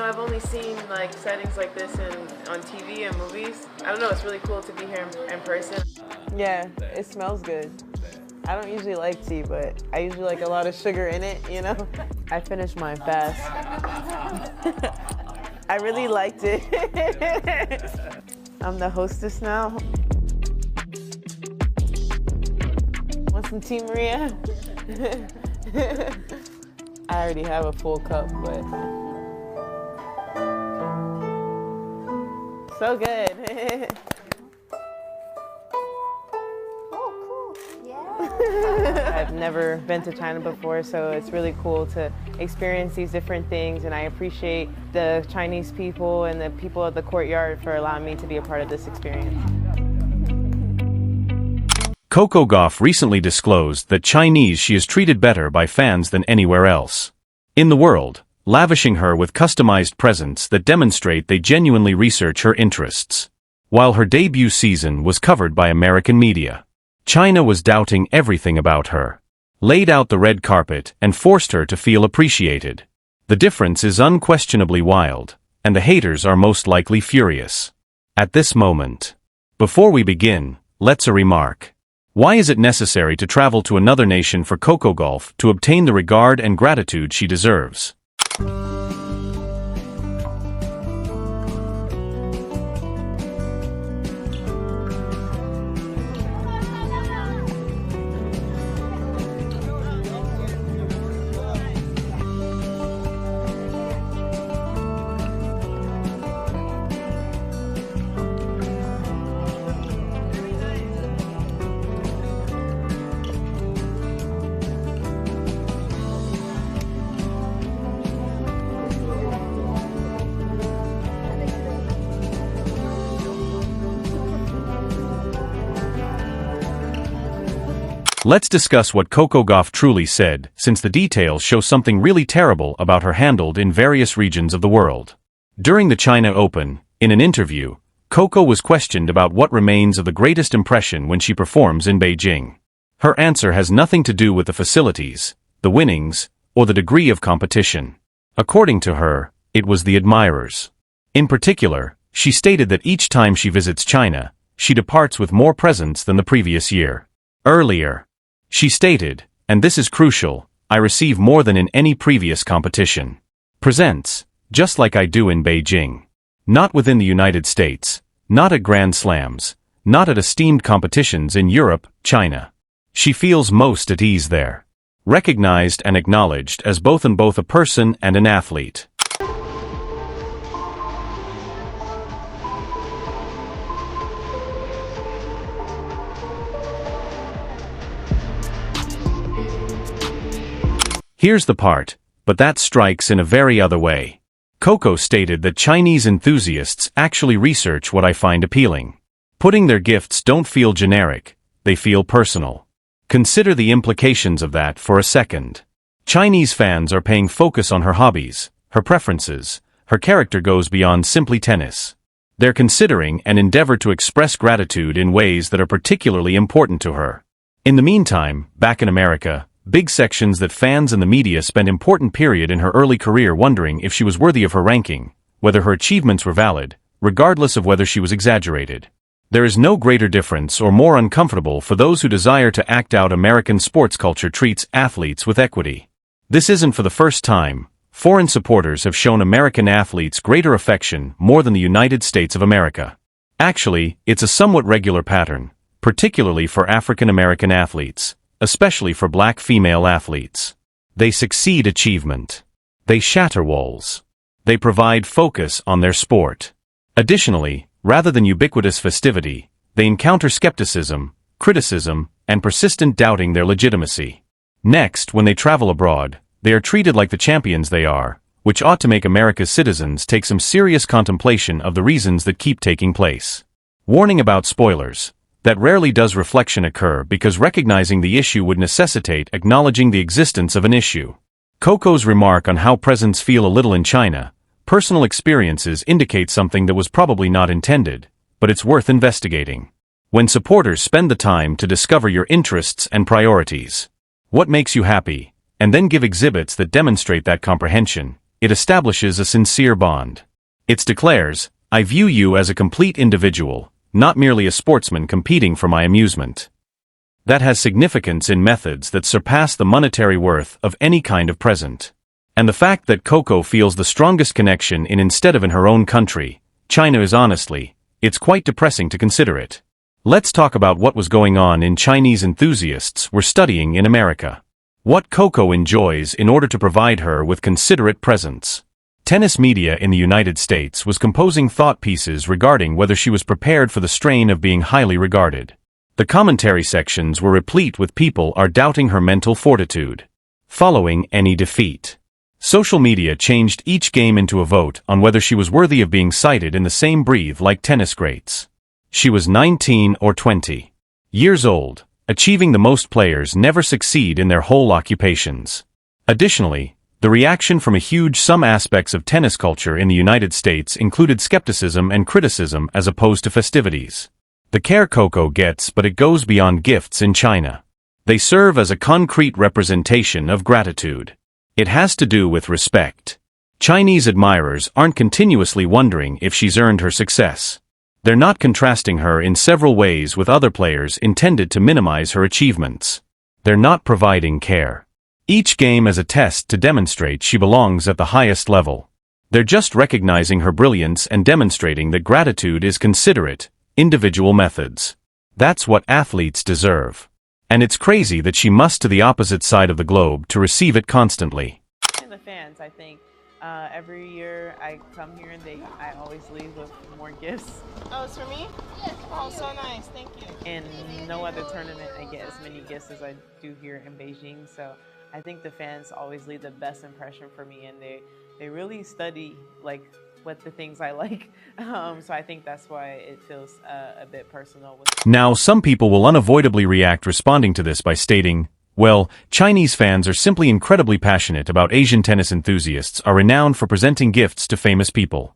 I've only seen like settings like this on TV and movies. I don't know, it's really cool to be here in person. Yeah, it smells good. I don't usually like tea, but I usually like a lot of sugar in it, I finished mine fast. I really liked it. I'm the hostess now. Want some tea, Maria? I already have a full cup, but so good. Oh, cool. Yeah. I've never been to China before, so it's really cool to experience these different things, and I appreciate the Chinese people and the people of the courtyard for allowing me to be a part of this experience. Coco Gauff recently disclosed that Chinese she is treated better by fans than anywhere else in the world, lavishing her with customized presents that demonstrate they genuinely research her interests. While her debut season was covered by American media, China was doubting everything about her, laid out the red carpet and forced her to feel appreciated. The difference is unquestionably wild, and the haters are most likely furious. At this moment, before we begin, let's a remark. Why is it necessary to travel to another nation for Coco Gauff to obtain the regard and gratitude she deserves? Let's discuss what Coco Gauff truly said, since the details show something really terrible about her handled in various regions of the world. During the China Open, in an interview, Coco was questioned about what remains of the greatest impression when she performs in Beijing. Her answer has nothing to do with the facilities, the winnings, or the degree of competition. According to her, it was the admirers. In particular, she stated that each time she visits China, she departs with more presents than the previous year. Earlier, she stated, and this is crucial, I receive more than in any previous competition. Presents, just like I do in Beijing. Not within the United States, not at Grand Slams, not at esteemed competitions in Europe, China. She feels most at ease there. Recognized and acknowledged as both a person and an athlete. Here's the part, but that strikes in a very other way. Coco stated that Chinese enthusiasts actually research what I find appealing. Putting their gifts don't feel generic, they feel personal. Consider the implications of that for a second. Chinese fans are paying focus on her hobbies, her preferences, her character goes beyond simply tennis. They're considering and endeavor to express gratitude in ways that are particularly important to her. In the meantime, back in America, big sections that fans and the media spent important period in her early career wondering if she was worthy of her ranking, whether her achievements were valid, regardless of whether she was exaggerated. There is no greater difference or more uncomfortable for those who desire to act out American sports culture treats athletes with equity. This isn't for the first time. Foreign supporters have shown American athletes greater affection more than the United States of America. Actually, it's a somewhat regular pattern, particularly for African American athletes. Especially for black female athletes. They succeed achievement. They shatter walls. They provide focus on their sport. Additionally, rather than ubiquitous festivity, they encounter skepticism, criticism, and persistent doubting their legitimacy. Next, when they travel abroad, they are treated like the champions they are, which ought to make America's citizens take some serious contemplation of the reasons that keep taking place. Warning about spoilers. That rarely does reflection occur because recognizing the issue would necessitate acknowledging the existence of an issue. Coco's remark on how presents feel a little in China, personal experiences indicate something that was probably not intended, but it's worth investigating. When supporters spend the time to discover your interests and priorities, what makes you happy, and then give exhibits that demonstrate that comprehension, It establishes a sincere bond. It declares, "I view you as a complete individual, not merely a sportsman competing for my amusement." That has significance in methods that surpass the monetary worth of any kind of present. And the fact that Coco feels the strongest connection instead of in her own country, China, is honestly, it's quite depressing to consider it. Let's talk about what was going on in Chinese enthusiasts were studying in America. What Coco enjoys in order to provide her with considerate presence. Tennis media in the United States was composing thought pieces regarding whether she was prepared for the strain of being highly regarded. The commentary sections were replete with people doubting her mental fortitude. Following any defeat. Social media changed each game into a vote on whether she was worthy of being cited in the same breath like tennis greats. She was 19 or 20 years old, achieving the most players never succeed in their whole occupations. Additionally, the reaction from some aspects of tennis culture in the United States included skepticism and criticism as opposed to festivities. The care Coco gets, but it goes beyond gifts in China. They serve as a concrete representation of gratitude. It has to do with respect. Chinese admirers aren't continuously wondering if she's earned her success. They're not contrasting her in several ways with other players intended to minimize her achievements. They're not providing care. Each game as a test to demonstrate she belongs at the highest level. They're just recognizing her brilliance and demonstrating that gratitude is considerate, individual methods. That's what athletes deserve. And it's crazy that she must to the opposite side of the globe to receive it constantly. And the fans, I think, every year I come here and I always leave with more gifts. Oh, it's for me? Yes. Oh, so nice. Thank you. In no other tournament I get as many gifts as I do here in Beijing, so I think the fans always leave the best impression for me, and they really study like what the things I like. So I think that's why it feels a bit personal. Now, some people will unavoidably react responding to this by stating, well, Chinese fans are simply incredibly passionate about Asian tennis enthusiasts are renowned for presenting gifts to famous people.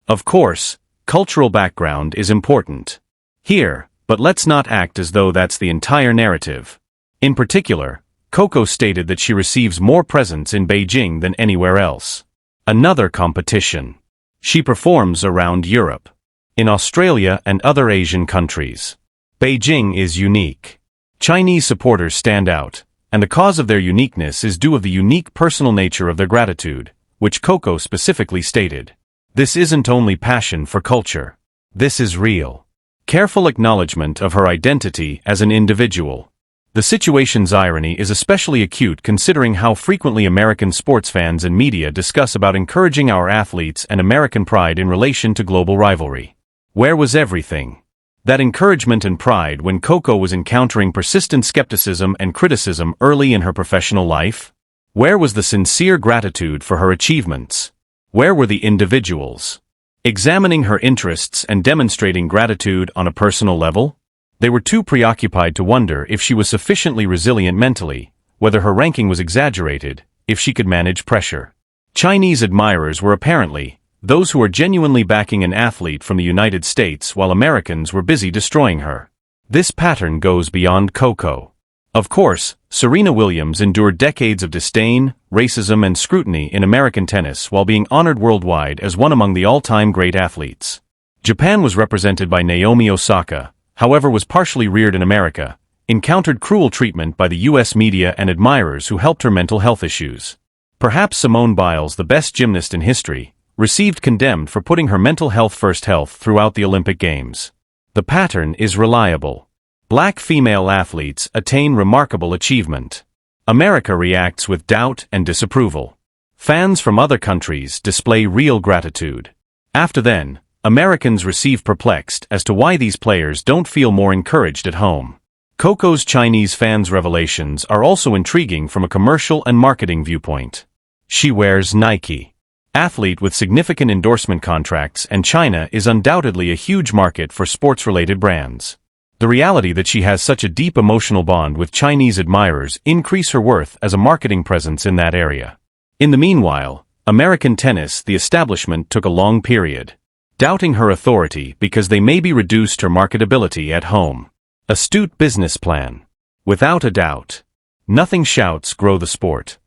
Of course, cultural background is important here, but let's not act as though that's the entire narrative. In particular, Coco stated that she receives more presents in Beijing than anywhere else. Another competition. She performs around Europe, in Australia and other Asian countries. Beijing is unique. Chinese supporters stand out, and the cause of their uniqueness is due to the unique personal nature of their gratitude, which Coco specifically stated. This isn't only passion for culture. This is real. Careful acknowledgement of her identity as an individual. The situation's irony is especially acute considering how frequently American sports fans and media discuss about encouraging our athletes and American pride in relation to global rivalry. Where was everything? That encouragement and pride when Coco was encountering persistent skepticism and criticism early in her professional life? Where was the sincere gratitude for her achievements? Where were the individuals? Examining her interests and demonstrating gratitude on a personal level? They were too preoccupied to wonder if she was sufficiently resilient mentally, whether her ranking was exaggerated, if she could manage pressure. Chinese admirers were apparently those who were genuinely backing an athlete from the United States while Americans were busy destroying her. This pattern goes beyond Coco. Of course, Serena Williams endured decades of disdain, racism and scrutiny in American tennis while being honored worldwide as one among the all-time great athletes. Japan was represented by Naomi Osaka, however was partially reared in America, encountered cruel treatment by the U.S. media and admirers who helped her mental health issues. Perhaps Simone Biles, the best gymnast in history, received condemned for putting her mental health first throughout the Olympic Games. The pattern is reliable. Black female athletes attain remarkable achievement. America reacts with doubt and disapproval. Fans from other countries display real gratitude. After then, Americans receive perplexed as to why these players don't feel more encouraged at home. Coco's Chinese fans' revelations are also intriguing from a commercial and marketing viewpoint. She wears Nike. Athlete with significant endorsement contracts, and China is undoubtedly a huge market for sports-related brands. The reality that she has such a deep emotional bond with Chinese admirers increase her worth as a marketing presence in that area. In the meanwhile, American tennis, the establishment took a long period, doubting her authority because they maybe reduced her marketability at home. Astute business plan. Without a doubt. Nothing shouts grow the sport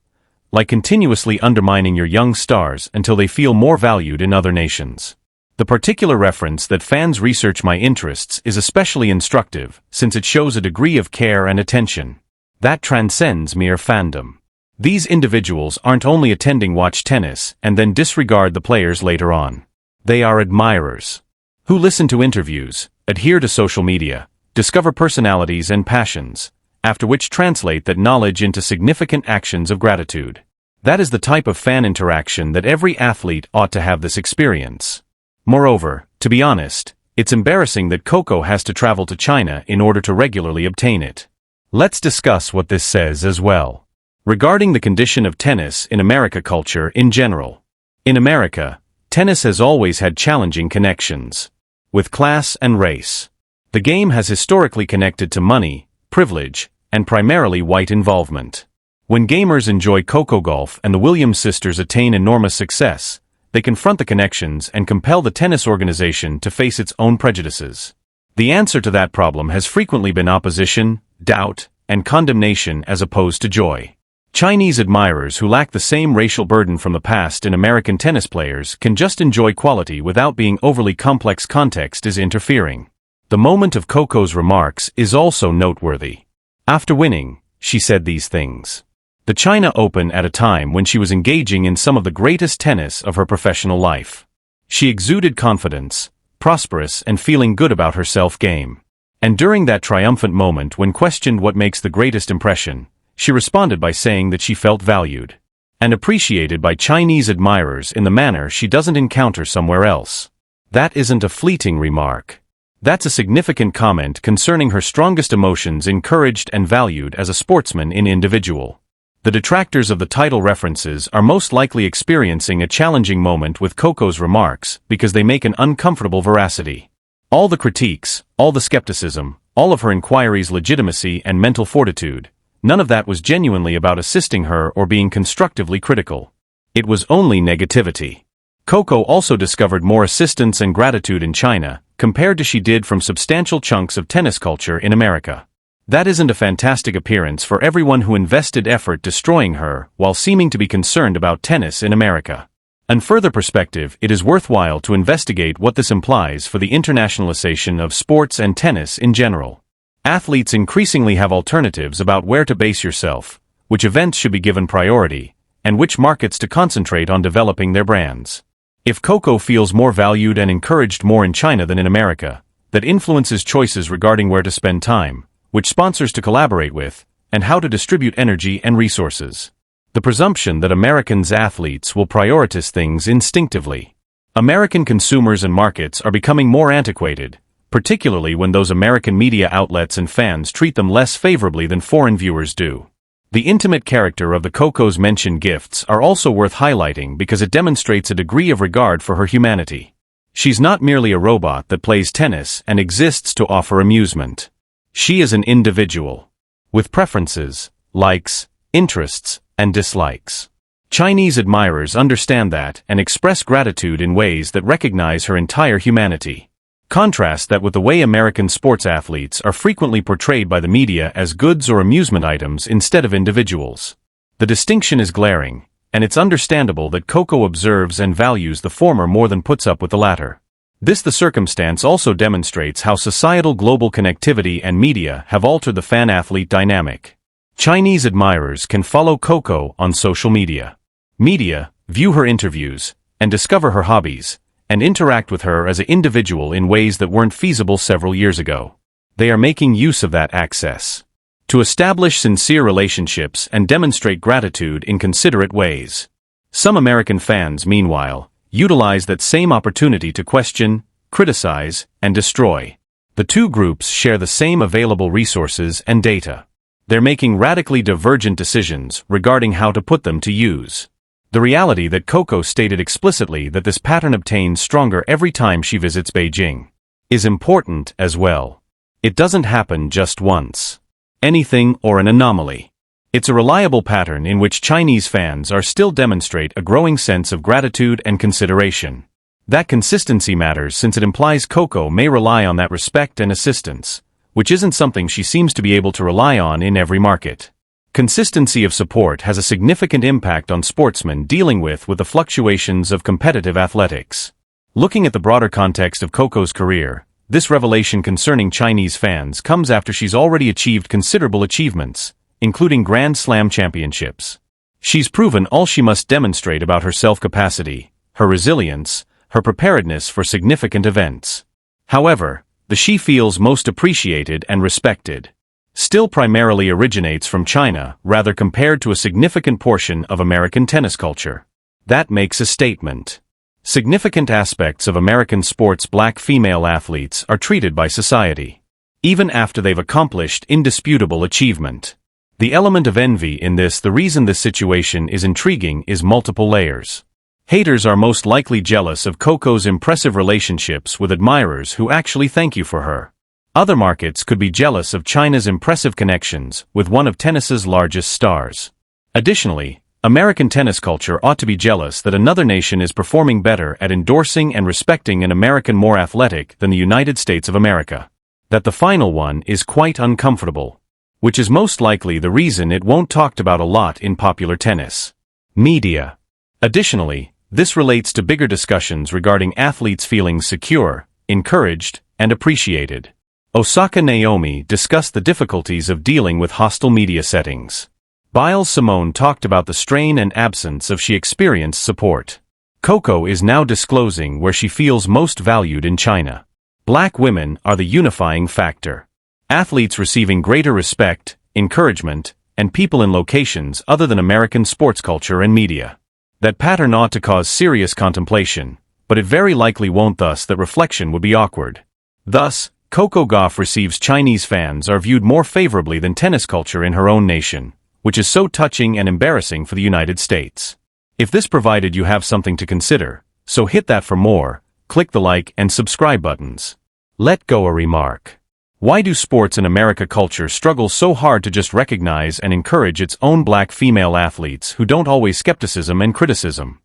like continuously undermining your young stars until they feel more valued in other nations. The particular reference that fans research my interests is especially instructive, since it shows a degree of care and attention that transcends mere fandom. These individuals aren't only attending watch tennis and then disregard the players later on. They are admirers who listen to interviews, adhere to social media, discover personalities and passions, after which translate that knowledge into significant actions of gratitude. That is the type of fan interaction that every athlete ought to have this experience. Moreover, to be honest, it's embarrassing that Coco has to travel to China in order to regularly obtain it. Let's discuss what this says as well. Regarding the condition of tennis in America culture in general. In America, tennis has always had challenging connections with class and race. The game has historically connected to money, privilege, and primarily white involvement. When gamers enjoy Coco Gauff and the Williams sisters attain enormous success, they confront the connections and compel the tennis organization to face its own prejudices. The answer to that problem has frequently been opposition, doubt, and condemnation as opposed to joy. Chinese admirers who lack the same racial burden from the past in American tennis players can just enjoy quality without being overly complex. Context is interfering. The moment of Coco's remarks is also noteworthy. After winning, she said these things. The China Open at a time when she was engaging in some of the greatest tennis of her professional life. She exuded confidence, prosperous and feeling good about herself game. And during that triumphant moment when questioned what makes the greatest impression, she responded by saying that she felt valued and appreciated by Chinese admirers in the manner she doesn't encounter somewhere else. That isn't a fleeting remark. That's a significant comment concerning her strongest emotions encouraged and valued as a sportsman in individual. The detractors of the title references are most likely experiencing a challenging moment with Coco's remarks because they make an uncomfortable veracity. All the critiques, all the skepticism, all of her inquiry's legitimacy and mental fortitude, none of that was genuinely about assisting her or being constructively critical. It was only negativity. Coco also discovered more assistance and gratitude in China, compared to she did from substantial chunks of tennis culture in America. That isn't a fantastic appearance for everyone who invested effort destroying her while seeming to be concerned about tennis in America. On further perspective, it is worthwhile to investigate what this implies for the internationalization of sports and tennis in general. Athletes increasingly have alternatives about where to base yourself, which events should be given priority, and which markets to concentrate on developing their brands. If Coco feels more valued and encouraged more in China than in America, that influences choices regarding where to spend time, which sponsors to collaborate with, and how to distribute energy and resources. The presumption that Americans' athletes will prioritize things instinctively. American consumers and markets are becoming more antiquated, particularly when those American media outlets and fans treat them less favorably than foreign viewers do. The intimate character of the Coco's mentioned gifts are also worth highlighting because it demonstrates a degree of regard for her humanity. She's not merely a robot that plays tennis and exists to offer amusement. She is an individual, with preferences, likes, interests, and dislikes. Chinese admirers understand that and express gratitude in ways that recognize her entire humanity. Contrast that with the way American sports athletes are frequently portrayed by the media as goods or amusement items instead of individuals. The distinction is glaring, and it's understandable that Coco observes and values the former more than puts up with the latter. The circumstance also demonstrates how societal global connectivity and media have altered the fan-athlete dynamic. Chinese admirers can follow Coco on social media. View her interviews, and discover her hobbies, and interact with her as an individual in ways that weren't feasible several years ago. They are making use of that access to establish sincere relationships and demonstrate gratitude in considerate ways. Some American fans, meanwhile, utilize that same opportunity to question, criticize, and destroy. The two groups share the same available resources and data. They're making radically divergent decisions regarding how to put them to use. The reality that Coco stated explicitly that this pattern obtains stronger every time she visits Beijing is important as well. It doesn't happen just once. Anything or an anomaly. It's a reliable pattern in which Chinese fans are still demonstrate a growing sense of gratitude and consideration. That consistency matters since it implies Coco may rely on that respect and assistance, which isn't something she seems to be able to rely on in every market. Consistency of support has a significant impact on sportsmen dealing with the fluctuations of competitive athletics. Looking at the broader context of Coco's career, this revelation concerning Chinese fans comes after she's already achieved considerable achievements, including Grand Slam championships. She's proven all she must demonstrate about her self-capacity, her resilience, her preparedness for significant events. However, the she feels most appreciated and respected still primarily originates from China, rather compared to a significant portion of American tennis culture. That makes a statement. Significant aspects of American sports black female athletes are treated by society, even after they've accomplished indisputable achievement. The element of envy in this, the reason this situation is intriguing, is multiple layers. Haters are most likely jealous of Coco's impressive relationships with admirers who actually thank you for her. Other markets could be jealous of China's impressive connections with one of tennis's largest stars. Additionally, American tennis culture ought to be jealous that another nation is performing better at endorsing and respecting an American more athletic than the United States of America. That the final one is quite uncomfortable, which is most likely the reason it won't talked about a lot in popular tennis media. Additionally, this relates to bigger discussions regarding athletes feeling secure, encouraged, and appreciated. Osaka Naomi discussed the difficulties of dealing with hostile media settings. Biles Simone talked about the strain and absence of she experienced support. Coco is now disclosing where she feels most valued in China. Black women are the unifying factor. Athletes receiving greater respect, encouragement, and people in locations other than American sports culture and media. That pattern ought to cause serious contemplation, but it very likely won't, thus that reflection would be awkward. Thus, Coco Gauff receives Chinese fans are viewed more favorably than tennis culture in her own nation, which is so touching and embarrassing for the United States. If this provided you have something to consider, so hit that for more, click the like and subscribe buttons. Let go a remark. Why do sports in America culture struggle so hard to just recognize and encourage its own black female athletes who don't always skepticism and criticism?